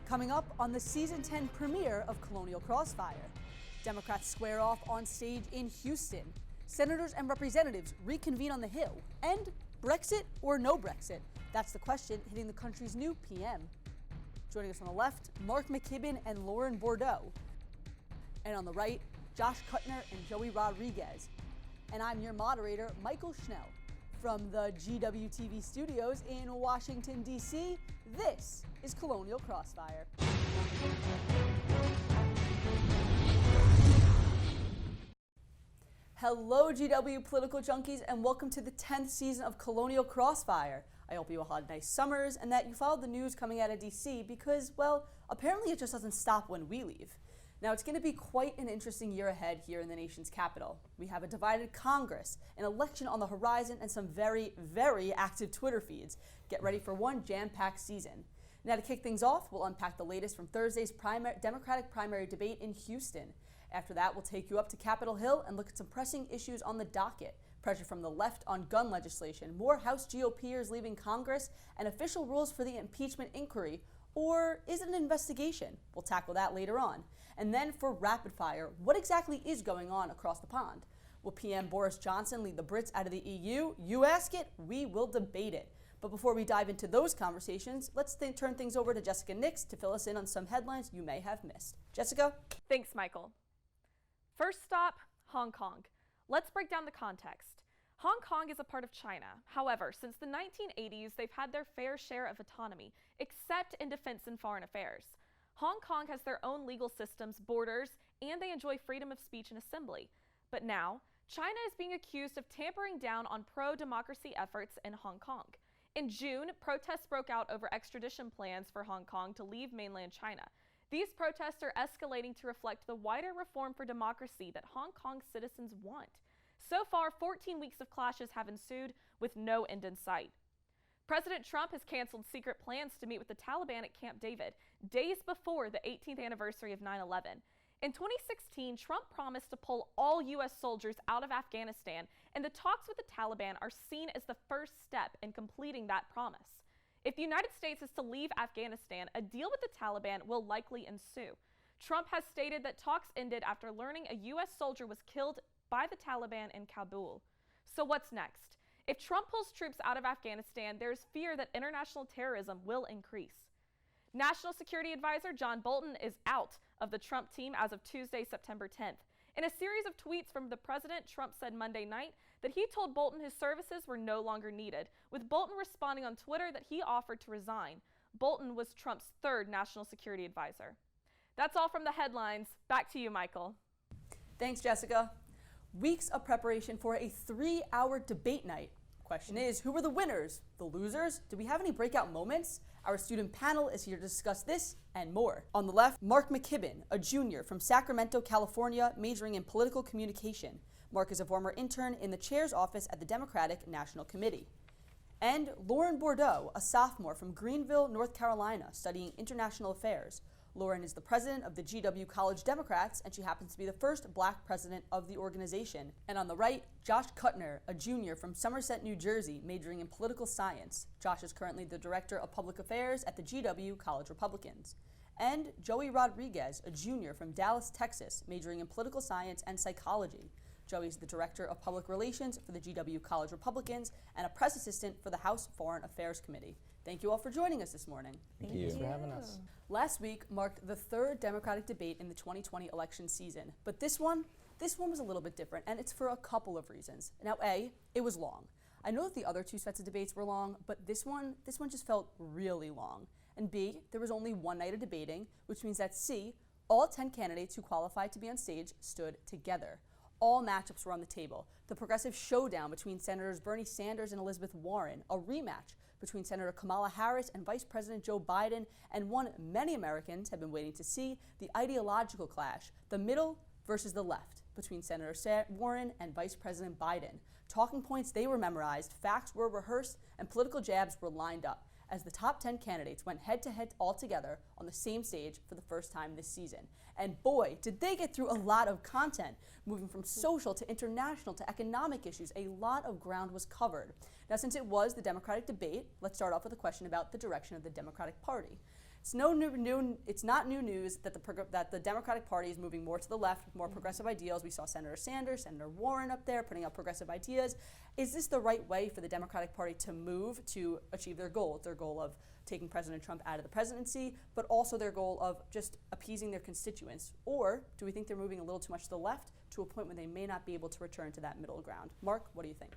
Coming up on the Season 10 premiere of Colonial Crossfire, Democrats square off on stage in Houston, senators and representatives reconvene on the Hill, and Brexit or no Brexit? That's the question hitting the country's new PM. Joining us on the left, Mark McKibbon and Lauren Bordeaux. And on the right, Josh Kuttner and Joey Rodriguez. And I'm your moderator, Michael Schnell. From the GWTV studios in Washington, D.C., this is Colonial Crossfire. Hello, GW political junkies, and welcome to the 10th season of Colonial Crossfire. I hope you all had nice summers and that you followed the news coming out of D.C. because, well, apparently it just doesn't stop when we leave. Now, it's going to be quite an interesting year ahead here in the nation's capital. We have a divided Congress, an election on the horizon, and some very, very active Twitter feeds. Get ready for one jam-packed season. Now, to kick things off, we'll unpack the latest from Thursday's Democratic primary debate in Houston. After that, we'll take you up to Capitol Hill and look at some pressing issues on the docket. Pressure from the left on gun legislation, more House GOPers leaving Congress, and official rules for the impeachment inquiry. Or is it an investigation? We'll tackle that later on. And then for rapid fire, what exactly is going on across the pond? Will PM Boris Johnson lead the Brits out of the EU? You ask it, we will debate it. But before we dive into those conversations, let's turn things over to Jessica Nix to fill us in on some headlines you may have missed. Jessica? Thanks, Michael. First stop, Hong Kong. Let's break down the context. Hong Kong is a part of China. However, since the 1980s, they've had their fair share of autonomy, except in defense and foreign affairs. Hong Kong has their own legal systems, borders, and they enjoy freedom of speech and assembly. But now, China is being accused of tampering down on pro-democracy efforts in Hong Kong. In June, protests broke out over extradition plans for Hong Kong to leave mainland China. These protests are escalating to reflect the wider reform for democracy that Hong Kong citizens want. So far, 14 weeks of clashes have ensued with no end in sight. President Trump has canceled secret plans to meet with the Taliban at Camp David days before the 18th anniversary of 9/11. In 2016, Trump promised to pull all U.S. soldiers out of Afghanistan, and the talks with the Taliban are seen as the first step in completing that promise. If the United States is to leave Afghanistan, a deal with the Taliban will likely ensue. Trump has stated that talks ended after learning a U.S. soldier was killed by the Taliban in Kabul. So what's next? If Trump pulls troops out of Afghanistan, there's fear that international terrorism will increase. National Security Advisor John Bolton is out of the Trump team as of Tuesday, September 10th. In a series of tweets from the president, Trump said Monday night that he told Bolton his services were no longer needed, with Bolton responding on Twitter that he offered to resign. Bolton was Trump's third national security advisor. That's all from the headlines. Back to you, Michael. Thanks, Jessica. Weeks of preparation for a 3-hour debate night. Question is, who were the winners? The losers? Do we have any breakout moments? Our student panel is here to discuss this and more. On the left, Mark McKibbon, a junior from Sacramento, California, majoring in political communication. Mark is a former intern in the chair's office at the Democratic National Committee. And Lauren Bordeaux, a sophomore from Greenville, North Carolina, studying international affairs. Lauren is the president of the GW College Democrats, and she happens to be the first black president of the organization. And on the right, Josh Kuttner, a junior from Somerset, New Jersey, majoring in political science. Josh is currently the director of public affairs at the GW College Republicans. And Joey Rodriguez, a junior from Dallas, Texas, majoring in political science and psychology. Joey is the director of public relations for the GW College Republicans and a press assistant for the House Foreign Affairs Committee. Thank you all for joining us this morning. Thank you. Thanks for having us. Last week marked the third Democratic debate in the 2020 election season, but this one was a little bit different, and it's for a couple of reasons. Now, A, it was long. I know that the other two sets of debates were long, but this one just felt really long. And B, there was only one night of debating, which means that C, all 10 candidates who qualified to be on stage stood together. All matchups were on the table. The progressive showdown between Senators Bernie Sanders and Elizabeth Warren, a rematch between Senator Kamala Harris and Vice President Joe Biden, and one many Americans have been waiting to see, the ideological clash, the middle versus the left, between Senator Warren and Vice President Biden. Talking points, they were memorized, facts were rehearsed, and political jabs were lined up as the top 10 candidates went head-to-head all together on the same stage for the first time this season. And boy, did they get through a lot of content, moving from social to international to economic issues. A lot of ground was covered. Now, since it was the Democratic debate, let's start off with a question about the direction of the Democratic Party. It's it's not new news that the Democratic Party is moving more to the left with more progressive ideals. We saw Senator Sanders, Senator Warren up there putting out progressive ideas. Is this the right way for the Democratic Party to move to achieve their goal of taking President Trump out of the presidency, but also their goal of just appeasing their constituents? Or do we think they're moving a little too much to the left to a point where they may not be able to return to that middle ground? Mark, what do you think?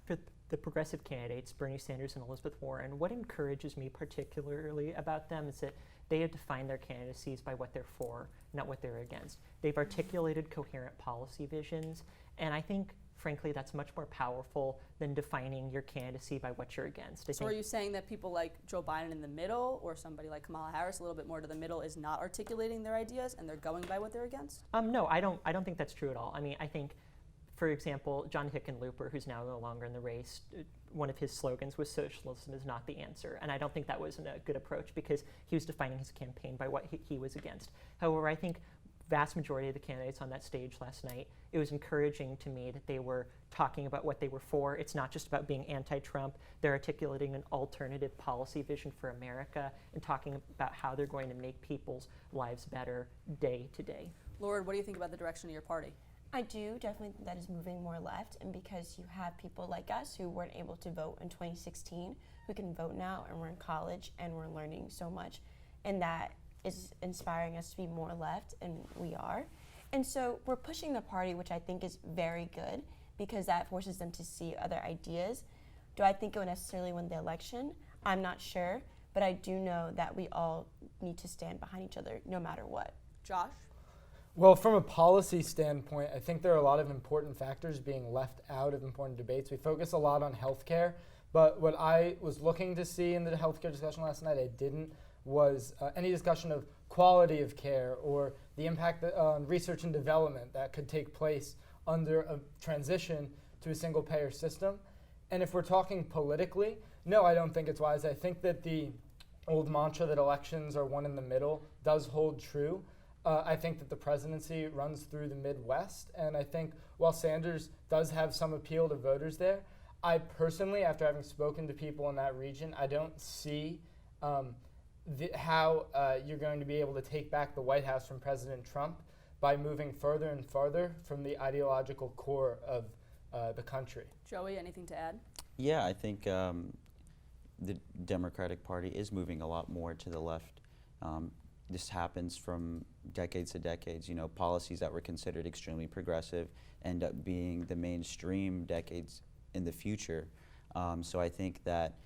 For the progressive candidates, Bernie Sanders and Elizabeth Warren, what encourages me particularly about them is that they have defined their candidacies by what they're for, not what they're against. They've articulated coherent policy visions, and I think, frankly, that's much more powerful than defining your candidacy by what you're against. So are you saying that people like Joe Biden in the middle, or somebody like Kamala Harris a little bit more to the middle, is not articulating their ideas and they're going by what they're against? No, I don't think that's true at all. I mean, I think, for example, John Hickenlooper, who's now no longer in the race, one of his slogans was "socialism is not the answer," and I don't think that was a good approach because he was defining his campaign by what he was against. However, I think vast majority of the candidates on that stage last night, it was encouraging to me that they were talking about what they were for. It's not just about being anti-Trump. They're articulating an alternative policy vision for America and talking about how they're going to make people's lives better day to day. Lauren, what do you think about the direction of your party? I do definitely think that is moving more left, and because you have people like us who weren't able to vote in 2016 who can vote now, and we're in college and we're learning so much, and that is inspiring us to be more left, and we are. And so we're pushing the party, which I think is very good because that forces them to see other ideas. Do I think it would necessarily win the election? I'm not sure, but I do know that we all need to stand behind each other no matter what. Josh? Well, from a policy standpoint, I think there are a lot of important factors being left out of important debates. We focus a lot on healthcare, but what I was looking to see in the healthcare discussion last night, I didn't, was any discussion of quality of care or the impact on research and development that could take place under a transition to a single-payer system. And if we're talking politically, no, I don't think it's wise. I think that the old mantra that elections are won in the middle does hold true. I think that the presidency runs through the Midwest, and I think while Sanders does have some appeal to voters there, I personally, after having spoken to people in that region, I don't see how you're going to be able to take back the White House from President Trump by moving further and farther from the ideological core of the country. Joey, anything to add? Yeah, I think the Democratic Party is moving a lot more to the left. This happens from decades to decades. You know, policies that were considered extremely progressive end up being the mainstream decades in the future. So I think that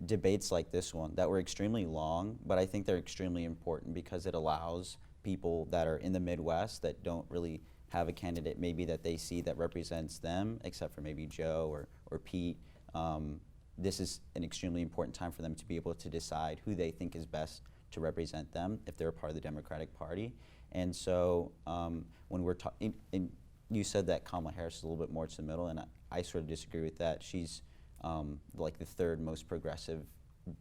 debates like this one that were extremely long, but I think they're extremely important because it allows people that are in the Midwest that don't really have a candidate maybe that they see that represents them, except for maybe Joe or Pete. This is an extremely important time for them to be able to decide who they think is best to represent them if they're a part of the Democratic Party. And so when we're talking, you said that Kamala Harris is a little bit more to the middle, and I sort of disagree with that. She's like the third most progressive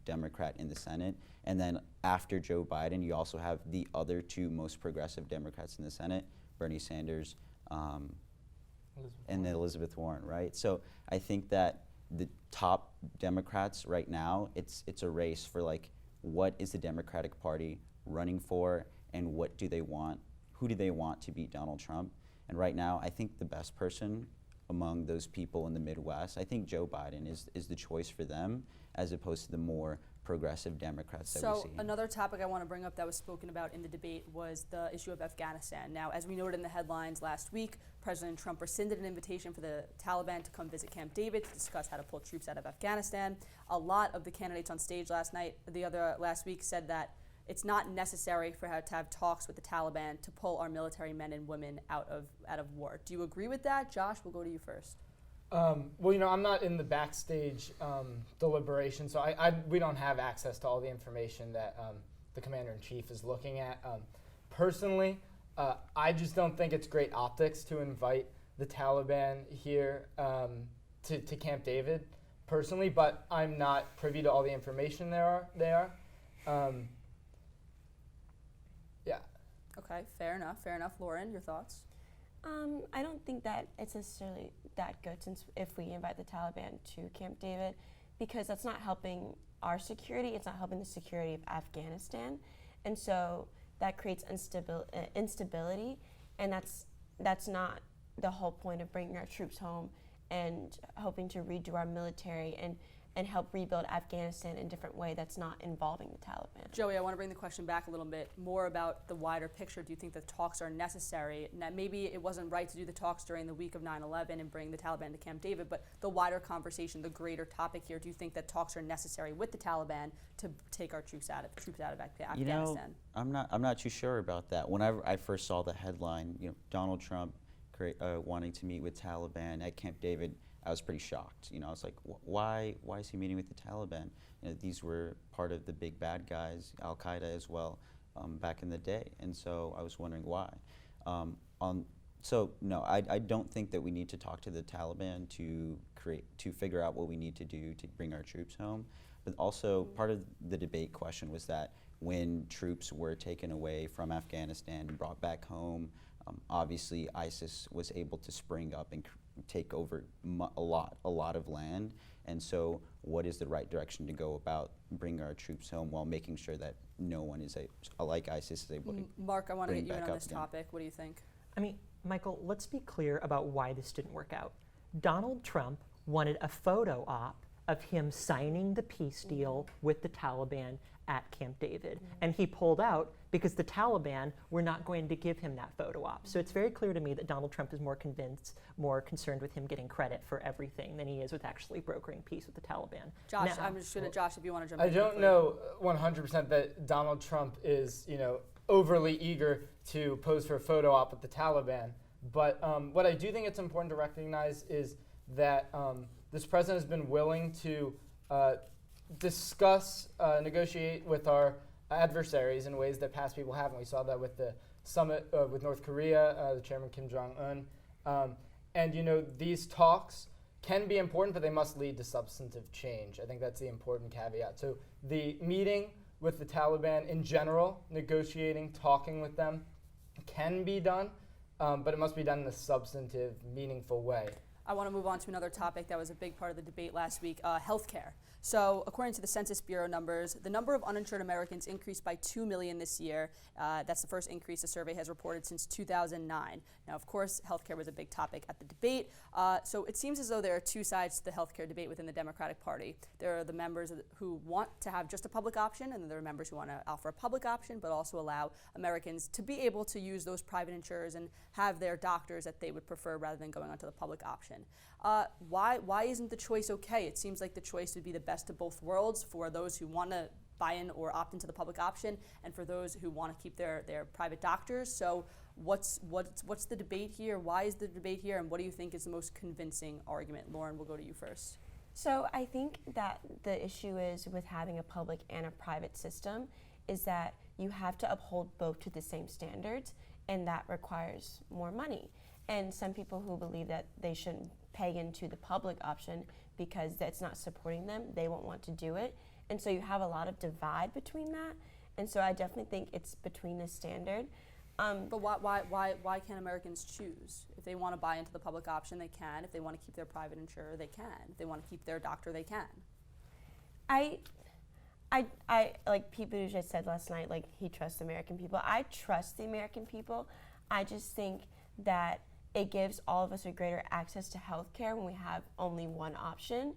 Democrat in the Senate. And then after Joe Biden, you also have the other two most progressive Democrats in the Senate, Bernie Sanders and Elizabeth Warren, right? So I think that the top Democrats right now, it's a race for like, what is the Democratic Party running for, and what do they want? Who do they want to beat Donald Trump? And right now, I think the best person among those people in the Midwest, I think Joe Biden is the choice for them, as opposed to the more progressive Democrats that we see. So another topic I want to bring up that was spoken about in the debate was the issue of Afghanistan. Now, as we noted in the headlines last week, President Trump rescinded an invitation for the Taliban to come visit Camp David to discuss how to pull troops out of Afghanistan. A lot of the candidates on stage last week said that it's not necessary for her to have talks with the Taliban to pull our military men and women out of war. Do you agree with that? Josh, we'll go to you first. Well, you know, I'm not in the backstage deliberation, so we don't have access to all the information that the commander-in-chief is looking at. Personally, I just don't think it's great optics to invite the Taliban here to Camp David, personally, but I'm not privy to all the information they are. Yeah. Okay, fair enough. Lauren, your thoughts? I don't think that it's necessarily that good, since if we invite the Taliban to Camp David, because that's not helping our security. It's not helping the security of Afghanistan, and so that creates instability, and that's not the whole point of bringing our troops home and hoping to redo our military and help rebuild Afghanistan in a different way that's not involving the Taliban. Joey, I want to bring the question back a little bit more about the wider picture. Do you think the talks are necessary? And that maybe it wasn't right to do the talks during the week of 9/11 and bring the Taliban to Camp David, but the wider conversation, the greater topic here, do you think that talks are necessary with the Taliban to take our troops out of Afghanistan? You know, I'm not too sure about that. When I first saw the headline, Donald Trump wanting to meet with Taliban at Camp David, I was pretty shocked. I was like, why is he meeting with the Taliban? These were part of the big bad guys, Al Qaeda as well, back in the day, and so I was wondering why. So no, I don't think that we need to talk to the Taliban to figure out what we need to do to bring our troops home. But also part of the debate question was that when troops were taken away from Afghanistan and brought back home, obviously ISIS was able to spring up and take over a lot of land, and so what is the right direction to go about bringing our troops home while making sure that no one is like ISIS is able to Mark, I want to bring get you in back on up this again. topic. What do you think? I mean, Michael, let's be clear about why this didn't work out. Donald Trump wanted a photo op of him signing the peace deal with the Taliban at Camp David. And he pulled out because the Taliban were not going to give him that photo op. So it's very clear to me that Donald Trump is more concerned with him getting credit for everything than he is with actually brokering peace with the Taliban. Josh, Now, I'm just going to, Josh, if you want to jump in. I don't quickly. know 100% that Donald Trump is, overly eager to pose for a photo op with the Taliban. But what I do think it's important to recognize is that this president has been willing to discuss, negotiate with our adversaries in ways that past people haven't. We saw that with the summit with North Korea, the chairman Kim Jong-un. And these talks can be important, but they must lead to substantive change. I think that's the important caveat. So the meeting with the Taliban in general, negotiating, talking with them, can be done, but it must be done in a substantive, meaningful way. I want to move on to another topic that was a big part of the debate last week, healthcare. So according to the Census Bureau numbers, the number of uninsured Americans increased by 2 million this year. That's the first increase the survey has reported since 2009. Now, of course, healthcare was a big topic at the debate. So it seems as though there are two sides to the healthcare debate within the Democratic Party. There are the members who want to have just a public option, and then there are members who want to offer a public option, but also allow Americans to be able to use those private insurers and have their doctors that they would prefer rather than going onto the public option. Why isn't the choice okay? It seems like the choice would be the best of both worlds for those who want to buy in or opt into the public option, and for those who want to keep their private doctors. So what's the debate here? Why is the debate here? And what do you think is the most convincing argument? Lauren, we'll go to you first. So I think that the issue is with having a public and a private system is that you have to uphold both to the same standards, and that requires more money. And some people who believe that they shouldn't pay into the public option because that's not supporting them, they won't want to do it. And so you have a lot of divide between that. And so I definitely think it's between the standard. But why can't Americans choose? If they want to buy into the public option, they can. If they want to keep their private insurer, they can. If they want to keep their doctor, they can. I like Pete Buttigieg said last night, like he trusts the American people. I trust the American people. I just think that it gives all of us a greater access to health care when we have only one option,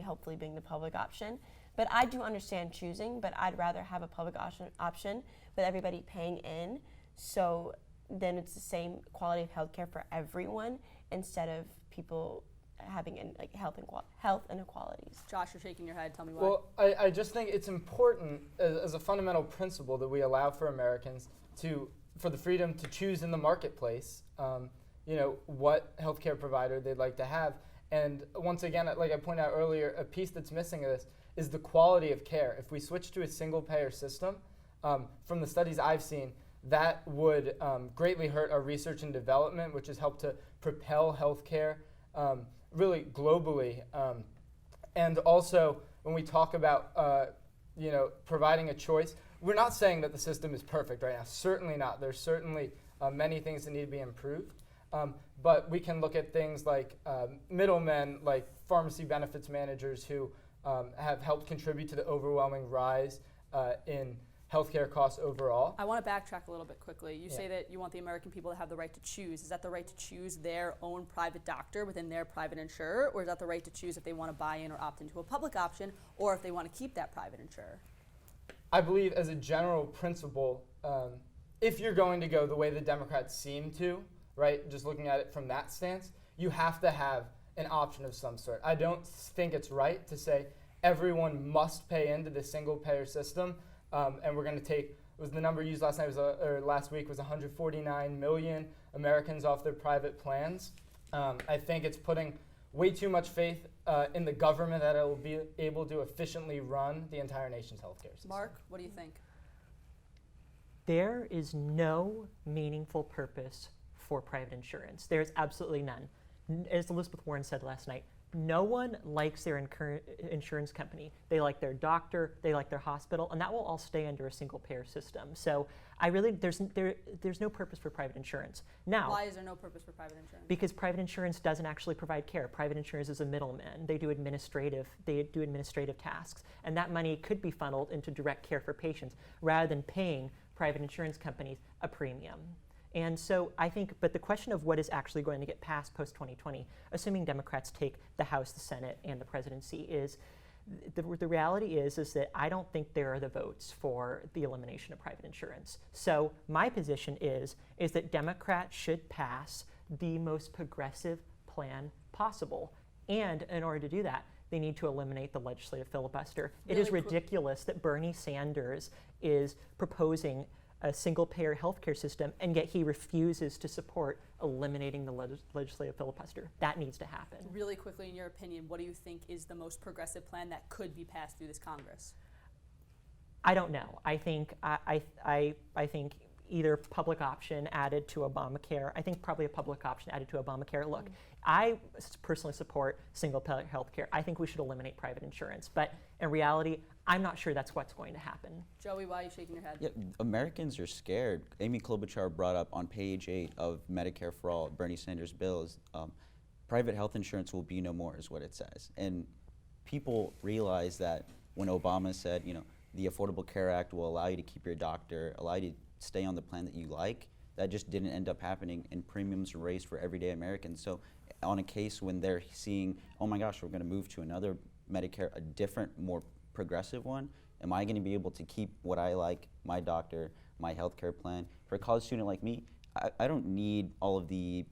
hopefully being the public option. But I do understand choosing, but I'd rather have a public option with everybody paying in, so then it's the same quality of health care for everyone instead of people having health inequalities. Josh, you're shaking your head. Tell me why. Well, I just think it's important as a fundamental principle that we allow for Americans for the freedom to choose in the marketplace, what healthcare provider they'd like to have. And once again, like I pointed out earlier, a piece that's missing of this is the quality of care. If we switch to a single-payer system, from the studies I've seen, that would greatly hurt our research and development, which has helped to propel healthcare really globally. And also, when we talk about providing a choice, we're not saying that the system is perfect right now. Certainly not. There's certainly many things that need to be improved. But we can look at things like middlemen, like pharmacy benefits managers who have helped contribute to the overwhelming rise in healthcare costs overall. I want to backtrack a little bit quickly. You Yeah. say that you want the American people to have the right to choose. Is that the right to choose their own private doctor within their private insurer, or is that the right to choose if they want to buy in or opt into a public option, or if they want to keep that private insurer? I believe as a general principle, if you're going to go the way the Democrats seem to, right, just looking at it from that stance, you have to have an option of some sort. I don't think it's right to say everyone must pay into the single payer system, and we're going to take, was the number used last night, or last week, was 149 million Americans off their private plans. I think it's putting way too much faith in the government that it will be able to efficiently run the entire nation's healthcare system. Mark, what do you think? There is no meaningful purpose for private insurance. There's absolutely none. As Elizabeth Warren said last night, no one likes their insurance company. They like their doctor, they like their hospital, and that will all stay under a single payer system. So there's no purpose for private insurance. Now, Why is there no purpose for private insurance? because private insurance doesn't actually provide care. Private insurance is a middleman. They do administrative tasks, and that money could be funneled into direct care for patients rather than paying private insurance companies a premium. And so I think, but the question of what is actually going to get passed post-2020, assuming Democrats take the House, the Senate, and the presidency, is the reality is that I don't think there are the votes for the elimination of private insurance. So my position is that Democrats should pass the most progressive plan possible. And in order to do that, they need to eliminate the legislative filibuster. It is ridiculous that Bernie Sanders is proposing a single-payer healthcare system, and yet he refuses to support eliminating the legislative filibuster. That needs to happen. Really quickly, in your opinion, what do you think is the most progressive plan that could be passed through this Congress? I don't know. I think think either public option added to Obamacare. I think probably a public option added to Obamacare. Look, I personally support single-payer health care. I think we should eliminate private insurance. But in reality, I'm not sure that's what's going to happen. Joey, why are you shaking your head? Yeah, Americans are scared. Amy Klobuchar brought up on page 8 of Medicare for All, Bernie Sanders' bill, is private health insurance will be no more, is what it says. And people realize that when Obama said, the Affordable Care Act will allow you to keep your doctor, allow you to stay on the plan that you like, that just didn't end up happening, and premiums raised for everyday Americans. So on a case when they're seeing, oh my gosh, we're going to move to another Medicare, a different, more progressive one, am I going to be able to keep what I like, my doctor, my healthcare plan? For a college student like me, I don't need all of the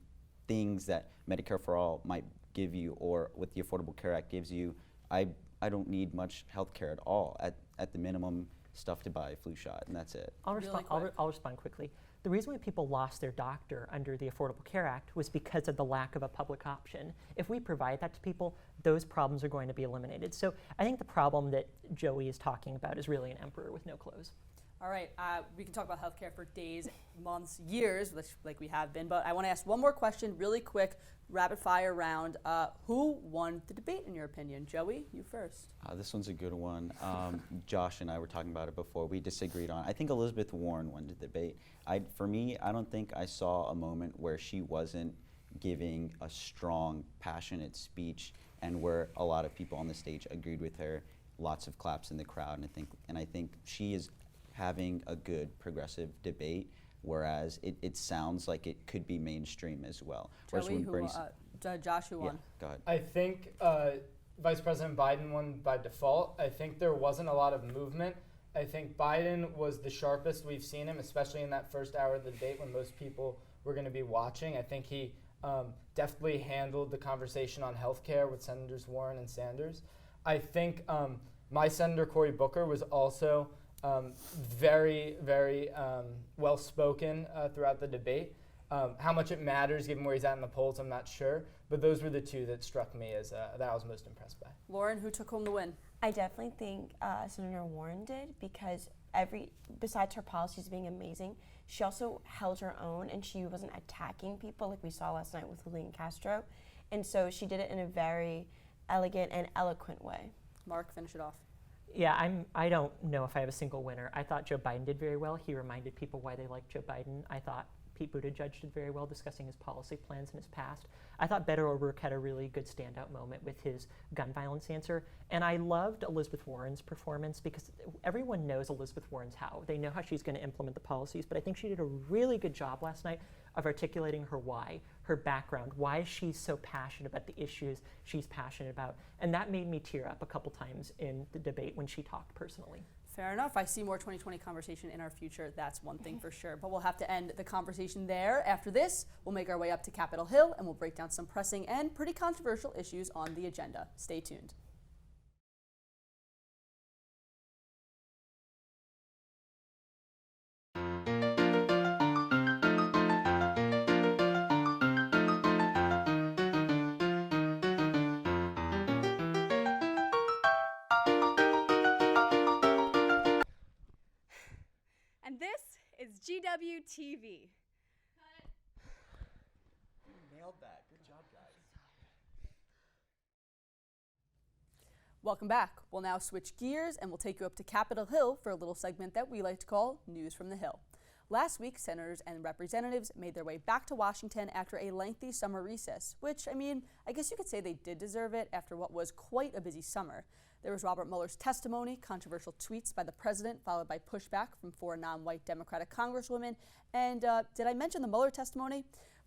things that Medicare for All might give you, or what the Affordable Care Act gives you. I don't need much healthcare at all. At the minimum, stuff to buy, a flu shot, and that's it. I'll Really respond quickly. The reason why people lost their doctor under the Affordable Care Act was because of the lack of a public option. If we provide that to people, those problems are going to be eliminated. So I think the problem that Joey is talking about is really an emperor with no clothes. All right, we can talk about healthcare for days, months, years, which, like we have been, but I want to ask one more question really quick, rapid fire round. Who won the debate in your opinion? Joey, you first. This one's a good one. Josh and I were talking about it before. We disagreed on it. I think Elizabeth Warren won the debate. For me, I don't think I saw a moment where she wasn't giving a strong, passionate speech, and where a lot of people on the stage agreed with her. Lots of claps in the crowd, and I think she is having a good progressive debate, whereas it sounds like it could be mainstream as well. Joey, Josh, who won? Go ahead. I think Vice President Biden won by default. I think there wasn't a lot of movement. I think Biden was the sharpest we've seen him, especially in that first hour of the debate when most people were going to be watching. I think he deftly handled the conversation on healthcare with Senators Warren and Sanders. I think my Senator Cory Booker was also very, very well-spoken throughout the debate. How much it matters given where he's at in the polls, I'm not sure. But those were the two that struck me as that I was most impressed by. Lauren, who took home the win? I definitely think Senator Warren did, because besides her policies being amazing, she also held her own, and she wasn't attacking people like we saw last night with Julian Castro. And so she did it in a very elegant and eloquent way. Mark, finish it off. Yeah, I don't know if I have a single winner. I thought Joe Biden did very well. He reminded people why they liked Joe Biden. I thought Pete Buttigieg did very well discussing his policy plans in his past. I thought Beto O'Rourke had a really good standout moment with his gun violence answer. And I loved Elizabeth Warren's performance because everyone knows Elizabeth Warren's how. They know how she's going to implement the policies, but I think she did a really good job last night of articulating her why, her background, why she's so passionate about the issues she's passionate about. And that made me tear up a couple times in the debate when she talked personally. Fair enough. I see more 2020 conversation in our future. That's one thing for sure. But we'll have to end the conversation there. After this, we'll make our way up to Capitol Hill and we'll break down some pressing and pretty controversial issues on the agenda. Stay tuned. And this is GWTV. Nailed that. Good job, guys. Welcome back. We'll now switch gears and we'll take you up to Capitol Hill for a little segment that we like to call News from the Hill. Last week, senators and representatives made their way back to Washington after a lengthy summer recess, which, I guess you could say they did deserve it after what was quite a busy summer. There was Robert Mueller's testimony, controversial tweets by the president, followed by pushback from 4 non-white Democratic congresswomen. And did I mention the Mueller testimony?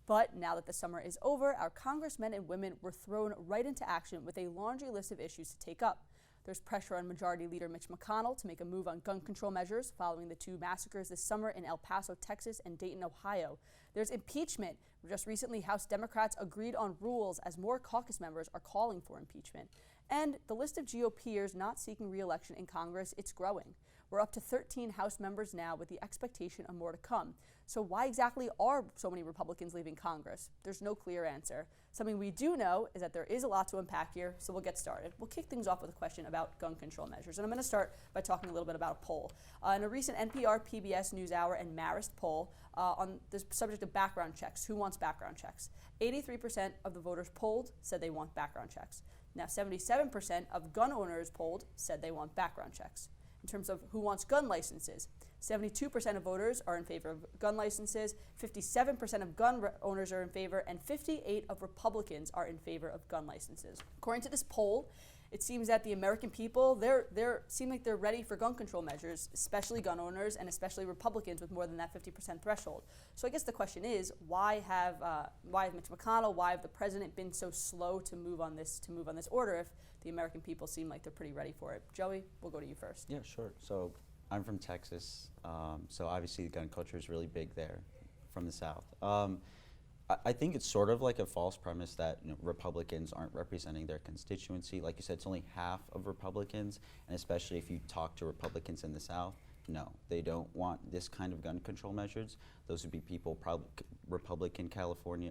But now that the summer is over, our congressmen and women were thrown right into action with a laundry list of issues to take up. There's pressure on Majority Leader Mitch McConnell to make a move on gun control measures following the 2 massacres this summer in El Paso, Texas and Dayton, Ohio. There's impeachment. Just recently, House Democrats agreed on rules as more caucus members are calling for impeachment. And the list of GOPers not seeking re-election in Congress, it's growing. We're up to 13 House members now with the expectation of more to come. So why exactly are so many Republicans leaving Congress? There's no clear answer. Something we do know is that there is a lot to unpack here, so we'll get started. We'll kick things off with a question about gun control measures. And I'm going to start by talking a little bit about a poll. In a recent NPR, PBS NewsHour, and Marist poll on the subject of background checks, who wants background checks? 83% of the voters polled said they want background checks. Now, 77% of gun owners polled said they want background checks. In terms of who wants gun licenses, 72% of voters are in favor of gun licenses, 57% of gun owners are in favor, and 58% of Republicans are in favor of gun licenses. According to this poll, it seems that the American people, seem like they're ready for gun control measures, especially gun owners and especially Republicans with more than that 50% threshold. So I guess the question is, why have Mitch McConnell, why have the president been so slow to move on this order if the American people seem like they're pretty ready for it? Joey, we'll go to you first. Yeah, sure. So I'm from Texas, so obviously the gun culture is really big there from the South. I think it's sort of like a false premise that Republicans aren't representing their constituency. Like you said, it's only half of Republicans, and especially if you talk to Republicans in the South, no, they don't want this kind of gun control measures. Those would be people, probably Republicans in California,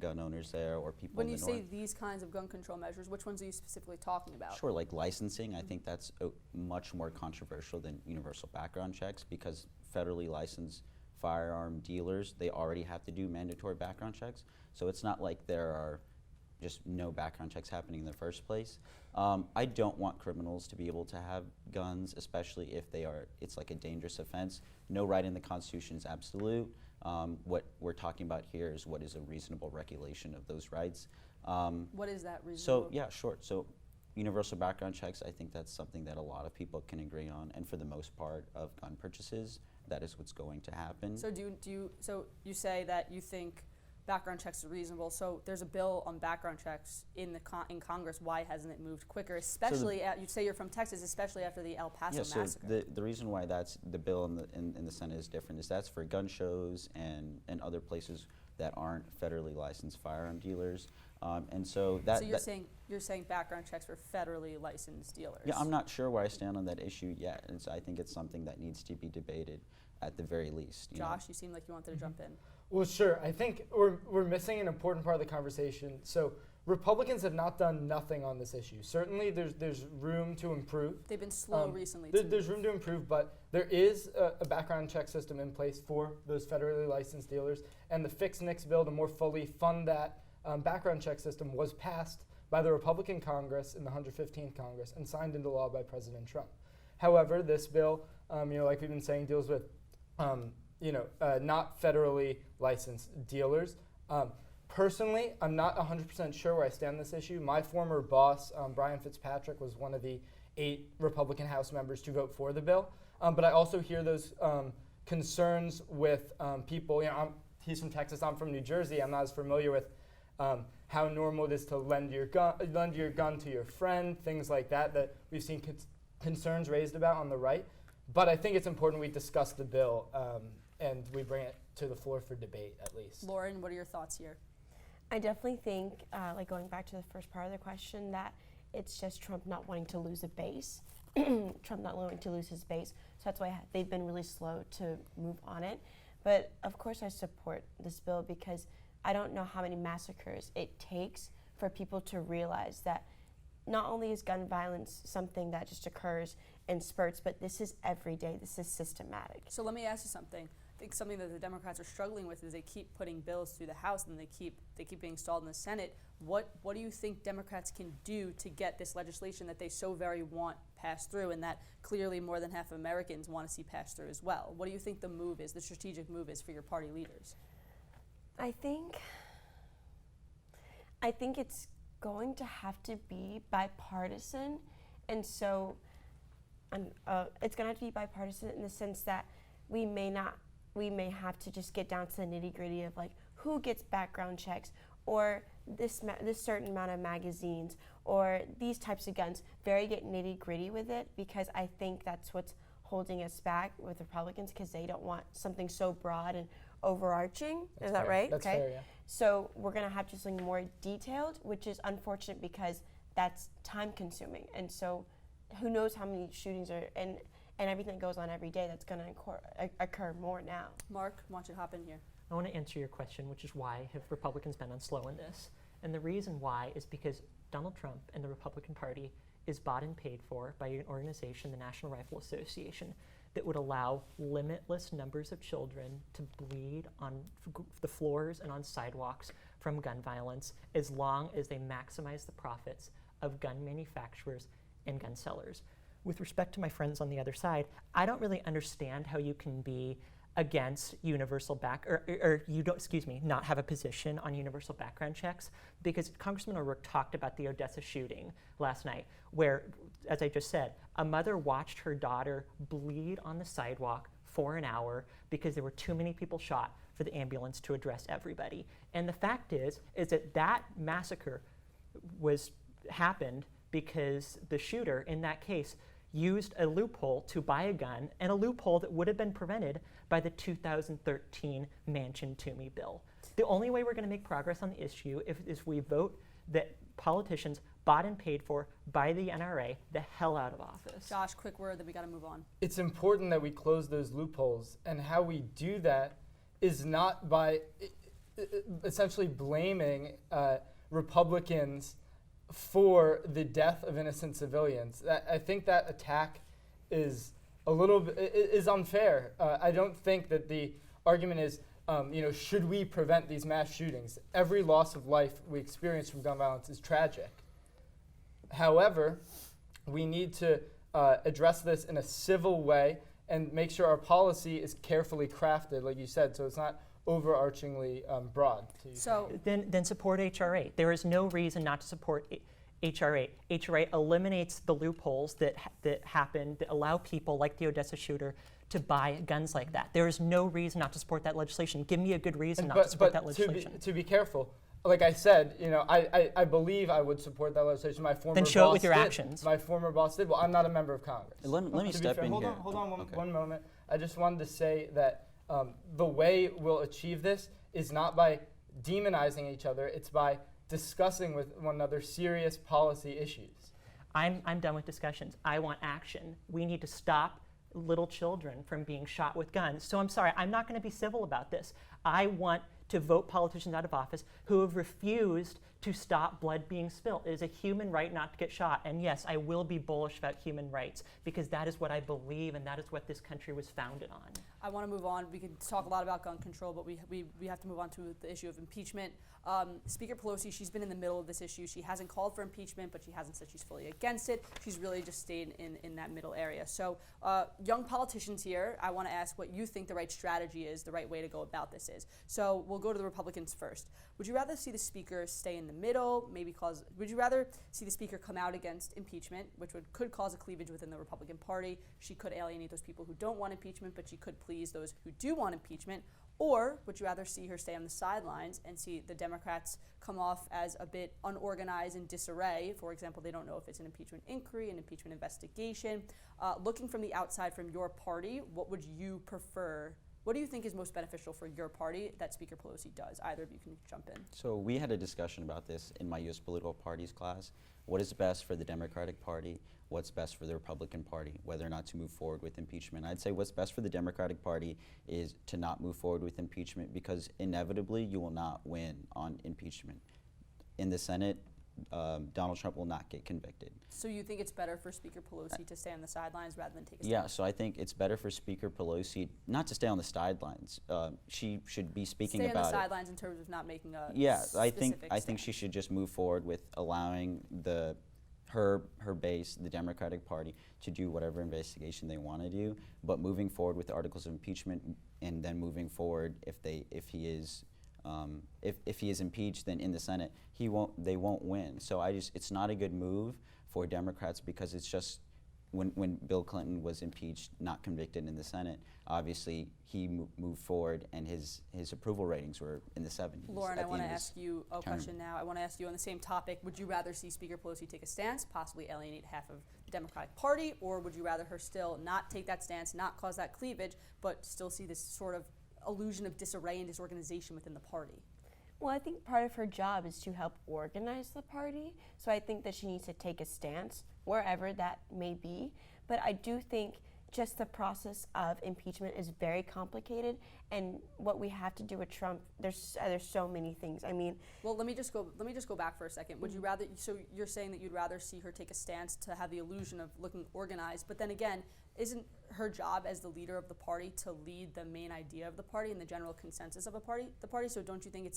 gun owners there, or people in the north. When you say these kinds of gun control measures, which ones are you specifically talking about? Sure, like licensing. I think that's much more controversial than universal background checks because federally licensed firearm dealers, they already have to do mandatory background checks. So it's not like there are just no background checks happening in the first place. I don't want criminals to be able to have guns, especially if it's like a dangerous offense. No right in the Constitution is absolute. What we're talking about here is what is a reasonable regulation of those rights. What is that reasonable? So yeah, sure. So universal background checks, I think that's something that a lot of people can agree on, and for the most part of gun purchases, that is what's going to happen. So so you say that you think background checks are reasonable. So there's a bill on background checks in Congress. Why hasn't it moved quicker? Especially you say you're from Texas, especially after the El Paso massacre. So the reason why that's the bill in the Senate is different is that's for gun shows and other places that aren't federally licensed firearm dealers. And so that. So you're saying background checks for federally licensed dealers. Yeah, I'm not sure where I stand on that issue yet, and so I think it's something that needs to be debated at the very least. Josh, you seem like you wanted to jump in. Well, sure. I think we're missing an important part of the conversation. So Republicans have not done nothing on this issue. Certainly, there's room to improve. They've been slow recently. There's room to improve, but there is a background check system in place for those federally licensed dealers, and the Fix NICS bill to more fully fund that background check system was passed by the Republican Congress in the 115th Congress and signed into law by President Trump. However, this bill, like we've been saying, deals with not federally licensed dealers. Personally, I'm not 100% sure where I stand on this issue. My former boss, Brian Fitzpatrick, was one of the 8 Republican House members to vote for the bill. But I also hear those concerns with people. He's from Texas, I'm from New Jersey. I'm not as familiar with how normal it is to lend your gun to your friend, things like that we've seen concerns raised about on the right. But I think it's important we discuss the bill and we bring it to the floor for debate, at least. Lauren, what are your thoughts here? I definitely think, like going back to the first part of the question, that it's just Trump not wanting to lose a base. Trump not wanting to lose his base. So that's why they've been really slow to move on it. But of course I support this bill because I don't know how many massacres it takes for people to realize that not only is gun violence something that just occurs in spurts, but this is every day. This is systematic. So let me ask you something. I think something that the Democrats are struggling with is they keep putting bills through the House and they keep being stalled in the Senate. What do you think Democrats can do to get this legislation that they so very want passed through, and that clearly more than half of Americans want to see passed through as well? What do you think the move is, the strategic move is for your party leaders? I think it's going to have to be bipartisan, and so it's going to have to be bipartisan in the sense that we may have to just get down to the nitty-gritty of like who gets background checks, or this certain amount of magazines, or these types of guns. Get nitty-gritty with it, because I think that's what's holding us back with Republicans, because they don't want something so broad and overarching. That's Is that fair. right? That's okay. fair, yeah. So we're going to have just something more detailed, which is unfortunate because that's time-consuming. And so who knows how many shootings are and everything that goes on every day that's going to occur more now. Mark, why don't you hop in here? I want to answer your question, which is why have Republicans been on slow in this? And the reason why is because Donald Trump and the Republican Party is bought and paid for by an organization, the National Rifle Association, that would allow limitless numbers of children to bleed on the floors and on sidewalks from gun violence, as long as they maximize the profits of gun manufacturers and gun sellers. With respect to my friends on the other side, I don't really understand how you can be against universal not have a position on universal background checks, because Congressman O'Rourke talked about the Odessa shooting last night, where, as I just said, a mother watched her daughter bleed on the sidewalk for an hour because there were too many people shot for the ambulance to address everybody. And the fact is that massacre happened because the shooter in that case used a loophole to buy a gun, and a loophole that would have been prevented by the 2013 Manchin-Toomey Bill. The only way we're going to make progress on the issue is we vote that politicians bought and paid for by the NRA the hell out of office. Josh, quick word, then we got to move on. It's important that we close those loopholes, and how we do that is not by essentially blaming Republicans for the death of innocent civilians. I think that attack is is unfair. I don't think that the argument is, should we prevent these mass shootings? Every loss of life we experience from gun violence is tragic. However, we need to address this in a civil way and make sure our policy is carefully crafted, like you said, so it's not overarchingly broad. So then support H.R. 8. There is no reason not to support H.R. 8. H.R. 8 eliminates the loopholes that happen that allow people like the Odessa shooter to buy guns like that. There is no reason not to support that legislation. Give me a good reason not to support that legislation. To be careful, like I said, I believe I would support that legislation. My former then show boss it with your did. actions. My former boss did. Well, I'm not a member of Congress. Let me step in here. Hold on Okay. one moment. I just wanted to say that the way we'll achieve this is not by demonizing each other. It's by discussing with one another serious policy issues. I'm done with discussions. I want action. We need to stop little children from being shot with guns. So I'm sorry, I'm not going to be civil about this. I want to vote politicians out of office who have refused to stop blood being spilled. It is a human right not to get shot. And yes, I will be bullish about human rights because that is what I believe and that is what this country was founded on. I want to move on. We can talk a lot about gun control, but we have to move on to the issue of impeachment. Speaker Pelosi, she's been in the middle of this issue. She hasn't called for impeachment, but she hasn't said she's fully against it. She's really just stayed in that middle area. So young politicians here, I want to ask what you think the right strategy is, the right way to go about this is. So we'll go to the Republicans first. Would you rather see the speaker stay in the middle, would you rather see the speaker come out against impeachment, which could cause a cleavage within the Republican Party? She could alienate those people who don't want impeachment, but she could please those who do want impeachment. Or would you rather see her stay on the sidelines and see the Democrats come off as a bit unorganized and disarray? For example, they don't know if it's an impeachment inquiry, an impeachment investigation. Looking from the outside from your party, what would you prefer? What do you think is most beneficial for your party that Speaker Pelosi does? Either of you can jump in. So we had a discussion about this in my U.S. political parties class. What is best for the Democratic Party? What's best for the Republican Party? Whether or not to move forward with impeachment. I'd say what's best for the Democratic Party is to not move forward with impeachment because inevitably you will not win on impeachment. In the Senate, Donald Trump will not get convicted. So you think it's better for Speaker Pelosi to stay on the sidelines rather than take a stand? Yeah, so I think it's better for Speaker Pelosi not to stay on the sidelines. She should be speaking stay on about the sidelines in terms of not making a I think stand. she should just move forward with allowing her base, the Democratic Party, to do whatever investigation they want to do, but moving forward with the articles of impeachment, and then moving forward if he is impeached, then in the Senate they won't win. So it's not a good move for Democrats because it's just when Bill Clinton was impeached, not convicted in the Senate, obviously he moved forward and his approval ratings were in the 70s. Lauren, I want to ask you a question now. I want to ask you on the same topic. Would you rather see Speaker Pelosi take a stance, possibly alienate half of the Democratic Party, or would you rather her still not take that stance, not cause that cleavage, but still see this sort of illusion of disarray and disorganization within the party? Well, I think part of her job is to help organize the party. So I think that she needs to take a stance wherever that may be. But I do think just the process of impeachment is very complicated, and what we have to do with Trump, there's so many things. I mean, well, let me just go back for a second. Would you rather? So you're saying that you'd rather see her take a stance to have the illusion of looking organized, but then again, isn't her job as the leader of the party to lead the main idea of the party and the general consensus of the party? So do you think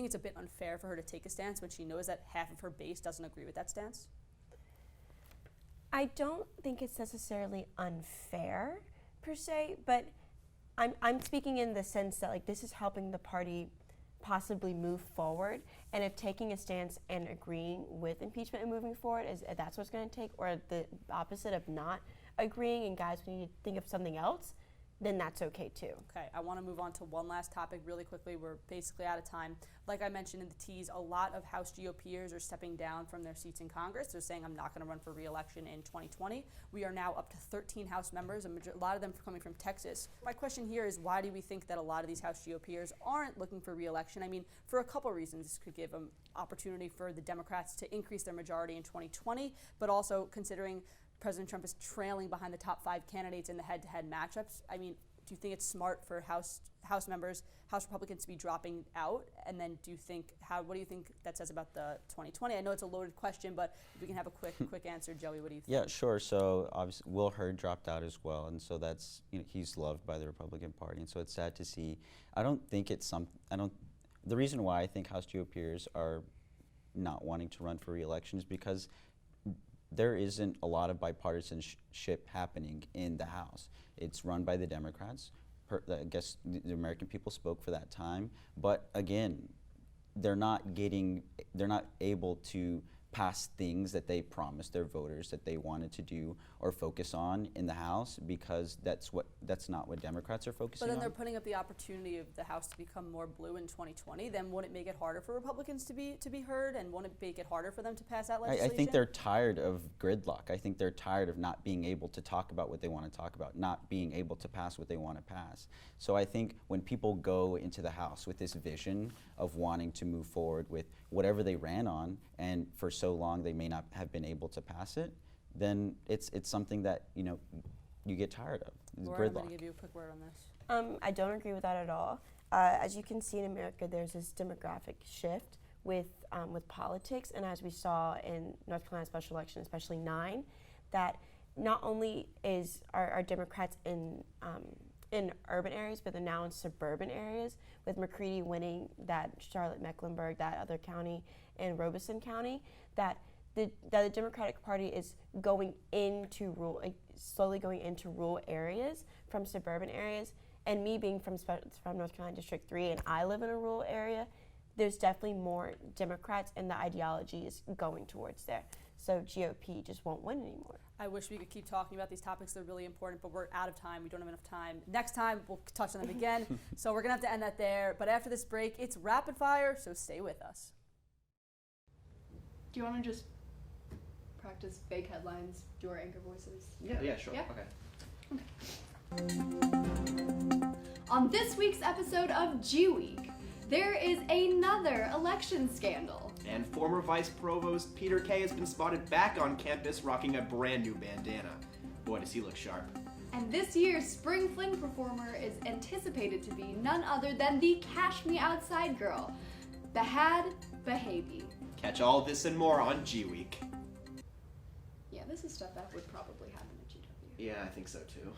it's a bit unfair for her to take a stance when she knows that half of her base doesn't agree with that stance? I don't think it's necessarily unfair per se, but I'm speaking in the sense that like this is helping the party possibly move forward, and if taking a stance and agreeing with impeachment and moving forward is that's what's going to take, or the opposite of not agreeing and guys we need to think of something else, then that's okay too. Okay, I want to move on to one last topic really quickly. We're basically out of time. Like I mentioned in the tease, a lot of House GOPers are stepping down from their seats in Congress. They're saying, I'm not going to run for re-election in 2020. We are now up to 13 House members, a lot of them coming from Texas. My question here is, why do we think that a lot of these House GOPers aren't looking for re-election? I mean, for a couple reasons. This could give them opportunity for the Democrats to increase their majority in 2020, but also considering President Trump is trailing behind the top 5 candidates in the head-to-head matchups. I mean, do you think it's smart for House members, House Republicans to be dropping out? And then what do you think that says about the 2020? I know it's a loaded question, but if we can have a quick answer, Joey, what do you think? Yeah, sure. So obviously Will Hurd dropped out as well, and so that's, he's loved by the Republican Party, and so it's sad to see. The reason why I think House GOPers are not wanting to run for re-election is because there isn't a lot of bipartisanship happening in the House. It's run by the Democrats. I guess the American people spoke for that time. But again, they're not able to pass things that they promised their voters that they wanted to do or focus on in the House, because that's not what Democrats are focusing on. But then they're putting up the opportunity of the House to become more blue in 2020. Then won't it make it harder for Republicans to be heard, and won't it make it harder for them to pass that legislation? I think they're tired of gridlock. I think they're tired of not being able to talk about what they want to talk about, not being able to pass what they want to pass. So I think when people go into the House with this vision of wanting to move forward with whatever they ran on, and for so long they may not have been able to pass it, then it's something that you get tired of. Laura, I'm going to give you a quick word on this. I don't agree with that at all. As you can see in America, there's this demographic shift with politics, and as we saw in North Carolina special election, especially 9, that not only are Democrats in urban areas, but they're now in suburban areas, with McCready winning that Charlotte-Mecklenburg, that other county, and Robeson County, that the Democratic Party is going into slowly going into rural areas from suburban areas. And me being from North Carolina District 3, and I live in a rural area, there's definitely more Democrats, and the ideology is going towards there. So GOP just won't win anymore. I wish we could keep talking about these topics. They're really important, but we're out of time. We don't have enough time. Next time, we'll touch on them again. So we're going to have to end that there. But after this break, it's rapid fire, so stay with us. Do you want to just practice fake headlines, do our anchor voices? Yeah, sure. Yeah? Okay. On this week's episode of G Week, there is another election scandal. And former Vice Provost Peter Kay has been spotted back on campus rocking a brand new bandana. Boy, does he look sharp. And this year's Spring Fling performer is anticipated to be none other than the Cash Me Outside girl, Behad Behabi. Catch all this and more on G Week. Yeah, this is stuff that would probably happen at GW. Yeah, I think so too.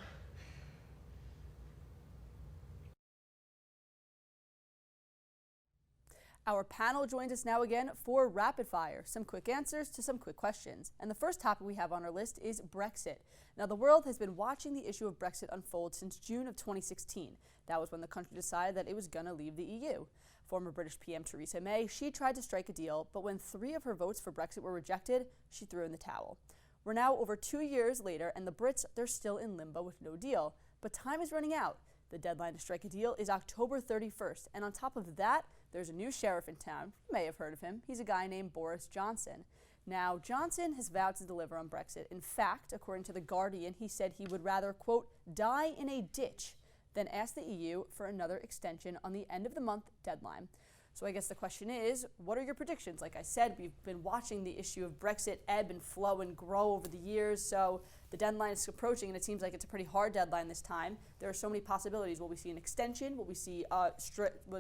Our panel joins us now again for rapid fire, some quick answers to some quick questions. And the first topic we have on our list is Brexit. Now, the world has been watching the issue of Brexit unfold since June of 2016. That was when the country decided that it was going to leave the EU. Former British PM Theresa May, she tried to strike a deal, but when 3 of her votes for Brexit were rejected, she threw in the towel. We're now over 2 years later, and the Brits, they're still in limbo with no deal. But time is running out. The deadline to strike a deal is October 31st, and on top of that, there's a new sheriff in town. You may have heard of him. He's a guy named Boris Johnson. Now, Johnson has vowed to deliver on Brexit. In fact, according to The Guardian, he said he would rather, quote, die in a ditch than ask the EU for another extension on the end of the month deadline. So I guess the question is, what are your predictions? Like I said, we've been watching the issue of Brexit ebb and flow and grow over the years, so the deadline is approaching, and it seems like it's a pretty hard deadline this time. There are so many possibilities. Will we see an extension? Will we see a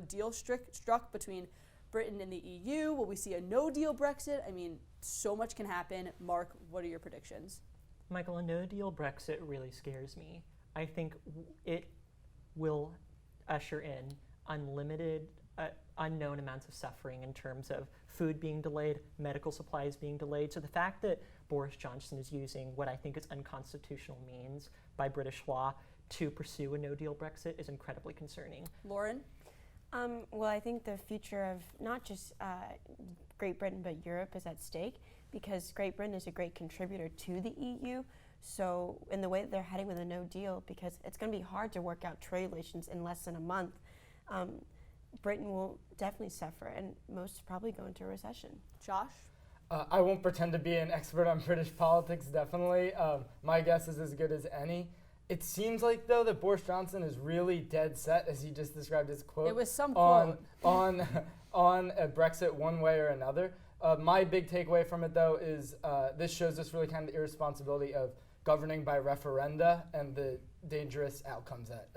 deal struck between Britain and the EU? Will we see a no-deal Brexit? I mean, so much can happen. Mark, what are your predictions? Michael, a no-deal Brexit really scares me. I think it will usher in unlimited, unknown amounts of suffering in terms of food being delayed, medical supplies being delayed. So the fact that Boris Johnson is using what I think is unconstitutional means by British law to pursue a no-deal Brexit is incredibly concerning. Lauren? Well, I think the future of not just Great Britain but Europe is at stake, because Great Britain is a great contributor to the EU. So in the way that they're heading with a no deal, because it's going to be hard to work out trade relations in less than a month, Britain will definitely suffer, and most probably go into a recession. Josh? I won't pretend to be an expert on British politics, definitely. My guess is as good as any. It seems like, though, that Boris Johnson is really dead set, as he just described his quote. It was some quote. On Brexit one way or another. My big takeaway from it, though, is this shows us really kind of the irresponsibility of governing by referenda and the dangerous outcomes that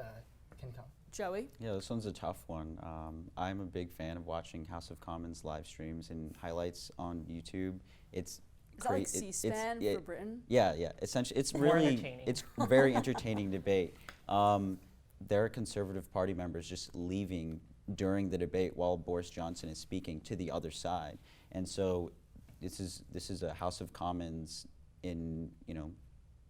can come. Joey? Yeah, this one's a tough one. I'm a big fan of watching House of Commons live streams and highlights on YouTube. Is that like C-SPAN for Britain? Yeah. Essentially, it's More really entertaining. it's very entertaining debate. There are Conservative Party members just leaving during the debate while Boris Johnson is speaking to the other side, and so this is a House of Commons in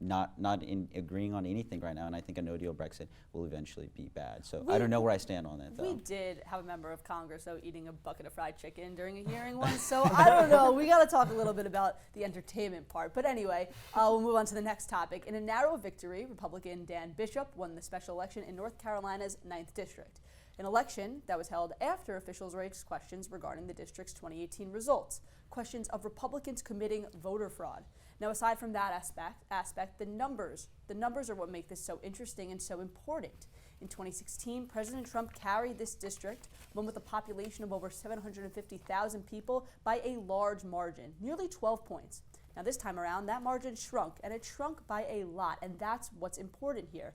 not in agreeing on anything right now, and I think a no-deal Brexit will eventually be bad. So I don't know where I stand on that, though. We did have a member of Congress, though, eating a bucket of fried chicken during a hearing once, so I don't know. We got to talk a little bit about the entertainment part. But anyway, we'll move on to the next topic. In a narrow victory, Republican Dan Bishop won the special election in North Carolina's 9th District, an election that was held after officials raised questions regarding the district's 2018 results, questions of Republicans committing voter fraud. Now, aside from that aspect, the numbers are what make this so interesting and so important. In 2016, President Trump carried this district, one with a population of over 750,000 people, by a large margin, nearly 12 points. Now, this time around, that margin shrunk, and it shrunk by a lot, and that's what's important here.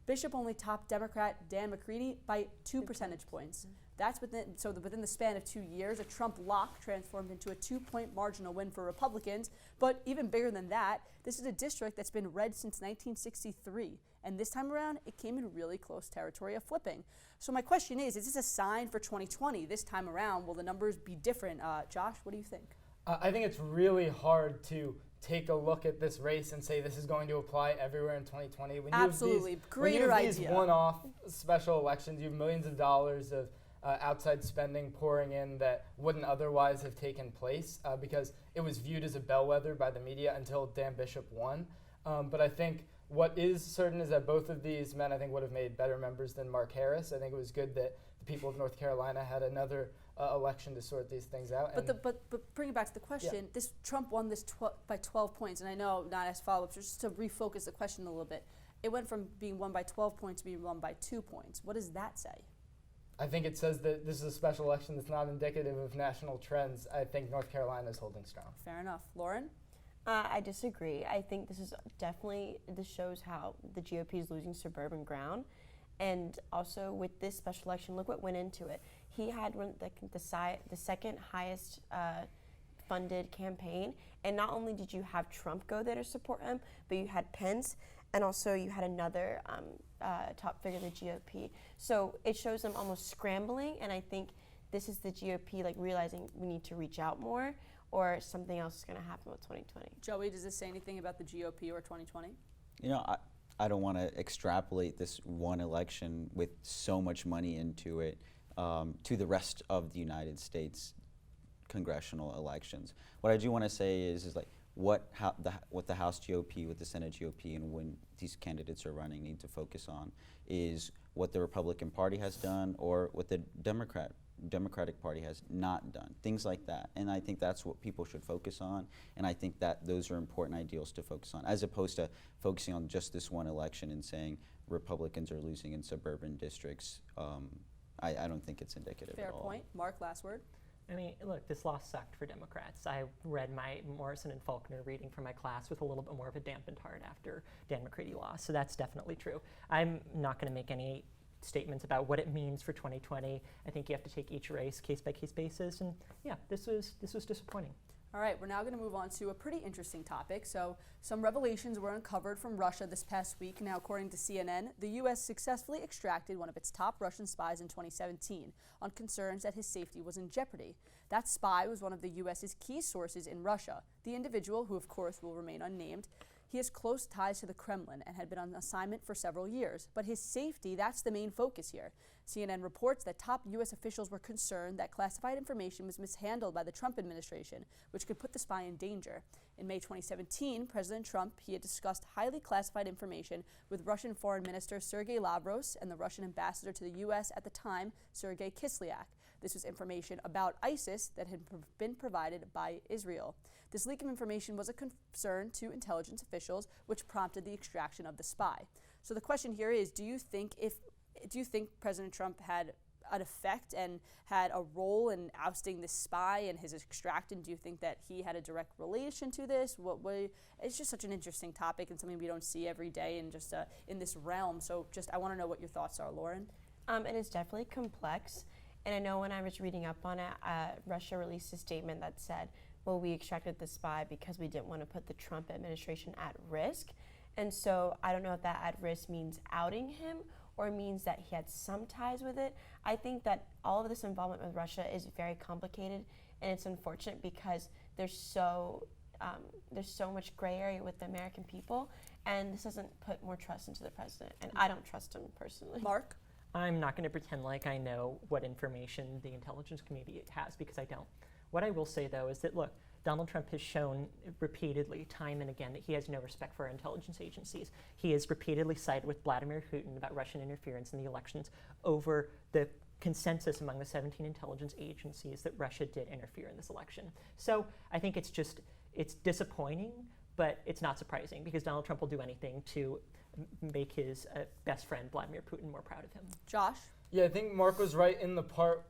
Bishop only topped Democrat Dan McCready by 2 percentage points. That's within the span of 2 years, a Trump lock transformed into a 2-point marginal win for Republicans. But even bigger than that, this is a district that's been red since 1963. And this time around, it came in really close territory of flipping. So my question is this a sign for 2020? This time around, will the numbers be different? Josh, what do you think? I think it's really hard to take a look at this race and say this is going to apply everywhere in 2020. Absolutely. Greater when you have idea. these one-off special elections, you have millions of dollars of outside spending pouring in that wouldn't otherwise have taken place because it was viewed as a bellwether by the media until Dan Bishop won. But I think what is certain is that both of these men, I think, would have made better members than Mark Harris. I think it was good that the people of North Carolina had another election to sort these things out. But bring it back to the question. This Trump won this by 12 points, and I know not as follow-ups, just to refocus the question a little bit. It went from being won by 12 points to being won by 2 points. What does that say? I think it says that this is a special election that's not indicative of national trends. I think North Carolina is holding strong. Fair enough. Lauren? I disagree. I think this shows how the GOP is losing suburban ground. And also with this special election, look what went into it. He had the second highest funded campaign. And not only did you have Trump go there to support him, but you had Pence, and also you had another top figure of the GOP. So it shows them almost scrambling, and I think this is the GOP realizing we need to reach out more, or something else is going to happen with 2020. Joey, does this say anything about the GOP or 2020? You know, I don't want to extrapolate this one election with so much money into it to the rest of the United States congressional elections. What I do want to say is what the House GOP, what the Senate GOP, and when these candidates are running need to focus on is what the Republican Party has done or what the Democratic Party has not done, things like that. And I think that's what people should focus on, and I think that those are important ideals to focus on, as opposed to focusing on just this one election and saying Republicans are losing in suburban districts. I don't think it's indicative Fair at all. point. Mark, last word. I mean, look, this loss sucked for Democrats. I read my Morrison and Faulkner reading from my class with a little bit more of a dampened heart after Dan McCready lost, so that's definitely true. I'm not going to make any statements about what it means for 2020. I think you have to take each race case by case basis, and yeah, this was disappointing. All right, we're now going to move on to a pretty interesting topic. So, some revelations were uncovered from Russia this past week. Now, according to CNN, the U.S. successfully extracted one of its top Russian spies in 2017 on concerns that his safety was in jeopardy. That spy was one of the U.S.'s key sources in Russia. The individual, who of course will remain unnamed, he has close ties to the Kremlin and had been on assignment for several years. But his safety, that's the main focus here. CNN reports that top U.S. officials were concerned that classified information was mishandled by the Trump administration, which could put the spy in danger. In May 2017, President Trump, he had discussed highly classified information with Russian Foreign Minister Sergei Lavrov and the Russian ambassador to the U.S. at the time, Sergei Kislyak. This was information about ISIS that had been provided by Israel. This leak of information was a concern to intelligence officials, which prompted the extraction of the spy. So the question here is, do you think President Trump had an effect and had a role in ousting this spy and his extraction? Do you think that he had a direct relation to this? It's just such an interesting topic and something we don't see every day and just in this realm. So I want to know what your thoughts are, Lauren. It is definitely complex. And I know when I was reading up on it, Russia released a statement that said, well, we extracted the spy because we didn't want to put the Trump administration at risk. And so I don't know if that at risk means outing him or means that he had some ties with it. I think that all of this involvement with Russia is very complicated, and it's unfortunate because there's so much gray area with the American people, and this doesn't put more trust into the president, and I don't trust him personally. Mark? I'm not going to pretend like I know what information the intelligence community has, because I don't. What I will say, though, is that, look, Donald Trump has shown repeatedly, time and again, that he has no respect for our intelligence agencies. He has repeatedly sided with Vladimir Putin about Russian interference in the elections over the consensus among the 17 intelligence agencies that Russia did interfere in this election. So I think it's disappointing, but it's not surprising, because Donald Trump will do anything to make his best friend, Vladimir Putin, more proud of him. Josh? Yeah, I think Mark was right in the part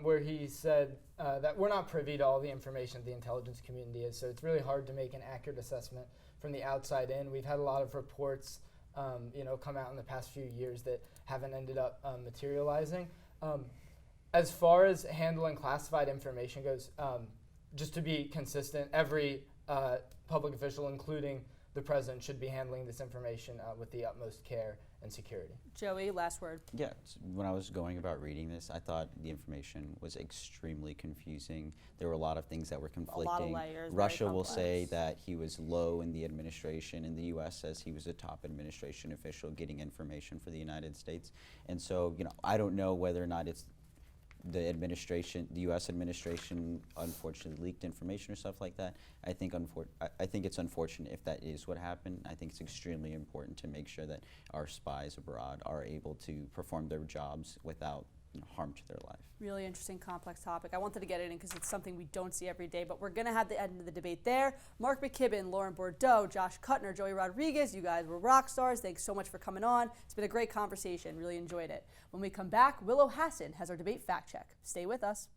where he said that we're not privy to all the information the intelligence community is, so it's really hard to make an accurate assessment from the outside in. We've had a lot of reports come out in the past few years that haven't ended up materializing. As far as handling classified information goes, just to be consistent, every public official, including the president, should be handling this information with the utmost care and security. Joey, last word. Yeah, when I was going about reading this, I thought the information was extremely confusing. There were a lot of things that were conflicting. A lot of layers. Russia will say that he was low in the administration, and the U.S. says he was a top administration official getting information for the United States. And so, I don't know whether or not it's the U.S. administration unfortunately leaked information or stuff like that. I think it's unfortunate if that is what happened. I think it's extremely important to make sure that our spies abroad are able to perform their jobs without harm to their life. Really interesting, complex topic. I wanted to get it in because it's something we don't see every day, but we're going to have the end of the debate there. Mark McKibbon, Lauren Bordeaux, Josh Kuttner, Joey Rodriguez, you guys were rock stars. Thanks so much for coming on. It's been a great conversation. Really enjoyed it. When we come back, Willow Hassan has our debate fact check. Stay with us.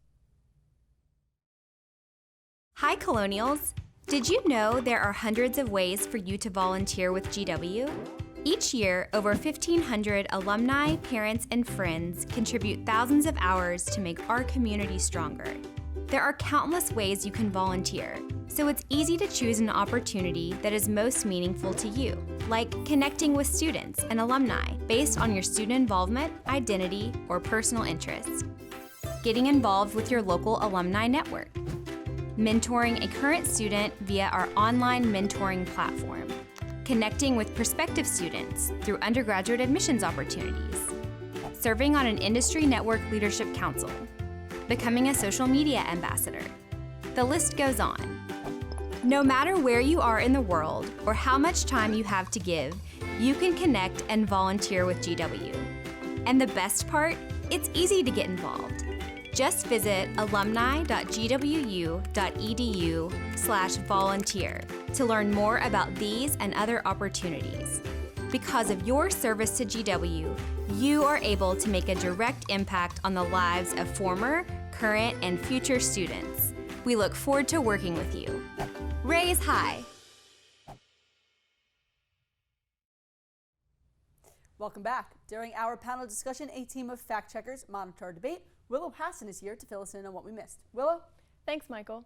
Hi, Colonials. Did you know there are hundreds of ways for you to volunteer with GW? Each year, over 1,500 alumni, parents, and friends contribute thousands of hours to make our community stronger. There are countless ways you can volunteer, so it's easy to choose an opportunity that is most meaningful to you, like connecting with students and alumni based on your student involvement, identity, or personal interests, getting involved with your local alumni network, mentoring a current student via our online mentoring platform, connecting with prospective students through undergraduate admissions opportunities, serving on an industry network leadership council, becoming a social media ambassador. The list goes on. No matter where you are in the world or how much time you have to give, you can connect and volunteer with GW. And the best part, it's easy to get involved. Just visit alumni.gwu.edu/volunteer to learn more about these and other opportunities. Because of your service to GW, you are able to make a direct impact on the lives of former, current, and future students. We look forward to working with you. Raise high. Welcome back. During our panel discussion, a team of fact checkers monitor our debate. Willow Hassan is here to fill us in on what we missed. Willow? Thanks, Michael.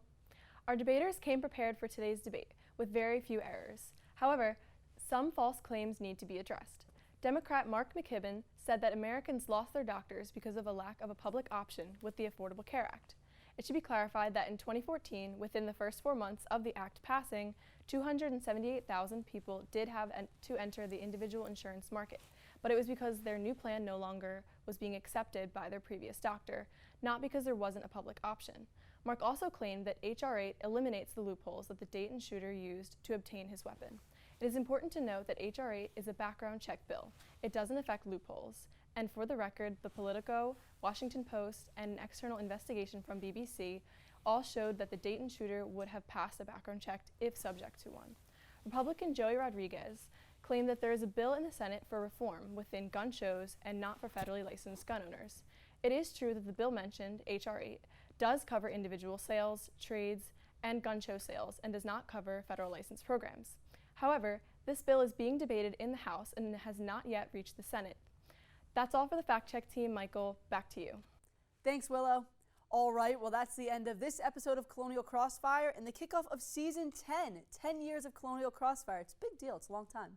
Our debaters came prepared for today's debate with very few errors. However, some false claims need to be addressed. Democrat Mark McKibbon said that Americans lost their doctors because of a lack of a public option with the Affordable Care Act. It should be clarified that in 2014, within the first 4 months of the act passing, 278,000 people did have to enter the individual insurance market, but it was because their new plan no longer was being accepted by their previous doctor, not because there wasn't a public option. Mark also claimed that H.R. 8 eliminates the loopholes that the Dayton shooter used to obtain his weapon. It is important to note that H.R. 8 is a background check bill. It doesn't affect loopholes. And for the record, the Politico, Washington Post, and an external investigation from BBC all showed that the Dayton shooter would have passed a background check if subject to one. Republican Joey Rodriguez claimed that there is a bill in the Senate for reform within gun shows and not for federally licensed gun owners. It is true that the bill mentioned, H.R. 8, does cover individual sales, trades, and gun show sales and does not cover federal license programs. However, this bill is being debated in the House and has not yet reached the Senate. That's all for the fact check team. Michael, back to you. Thanks, Willow. All right, well, that's the end of this episode of Colonial Crossfire and the kickoff of Season 10. 10 years of Colonial Crossfire. It's a big deal. It's a long time.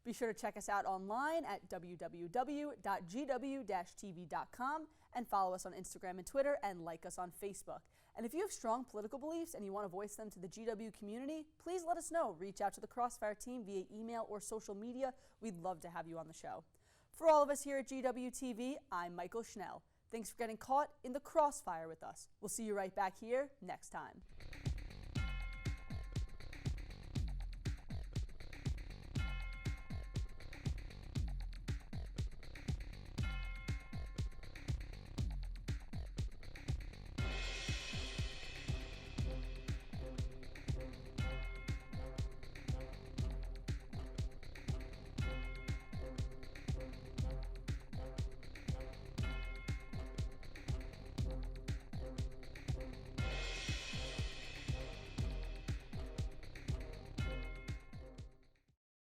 Be sure to check us out online at www.gw-tv.com and follow us on Instagram and Twitter and like us on Facebook. And if you have strong political beliefs and you want to voice them to the GW community, please let us know. Reach out to the Crossfire team via email or social media. We'd love to have you on the show. For all of us here at GW TV, I'm Michael Schnell. Thanks for getting caught in the crossfire with us. We'll see you right back here next time.